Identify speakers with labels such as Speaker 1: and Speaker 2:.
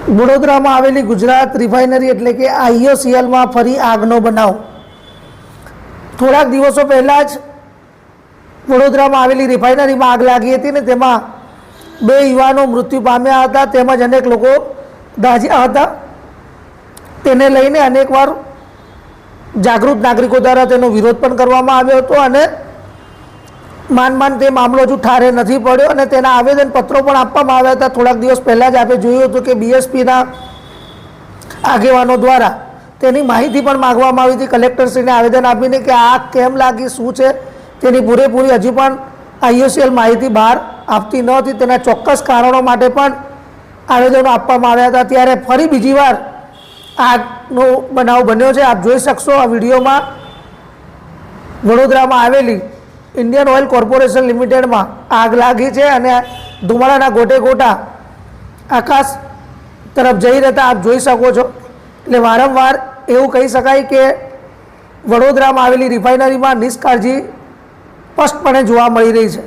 Speaker 1: વડોદરામાં આવેલી ગુજરાત રિફાઇનરી એટલે કે IOCLમાં ફરી આગનો બનાવ। થોડાક દિવસો પહેલાં જ વડોદરામાં આવેલી રિફાઇનરીમાં આગ લાગી હતી ને તેમાં 2 યુવાનો મૃત્યુ પામ્યા હતા તેમજ અનેક લોકો દાઝ્યા હતા। તેને લઈને અનેકવાર જાગૃત નાગરિકો દ્વારા તેનો વિરોધ પણ કરવામાં આવ્યો હતો અને માંડ તે મામલો હજુ ઠારે નથી પડ્યો અને તેના આવેદનપત્રો પણ આપવામાં આવ્યા હતા। થોડાક દિવસ પહેલાં જ આપણે જોયું હતું કે BSPના આગેવાનો દ્વારા તેની માહિતી પણ માગવામાં આવી હતી કલેક્ટરશ્રીને આવેદન આપીને કે આ કેમ લાગી, શું છે તેની પૂરેપૂરી હજી પણ IOCL માહિતી બહાર આપતી ન હતી। તેના ચોક્કસ કારણો માટે પણ આવેદનો આપવામાં આવ્યા હતા। ત્યારે ફરી બીજી વાર આગનો બનાવ બન્યો છે। આપ જોઈ શકશો આ વિડીયોમાં વડોદરામાં આવેલી ઇન્ડિયન ઓઇલ કોર્પોરેશન લિમિટેડમાં આગ લાગી છે અને ધુમાડાના ગોટે ગોટા આકાશ તરફ જઈ રહેતા આપ જોઈ શકો છો। એટલે વારંવાર એવું કહી શકાય કે વડોદરામાં આવેલી રિફાઇનરીમાં નિષ્કાળજી સ્પષ્ટપણે જોવા મળી રહી છે।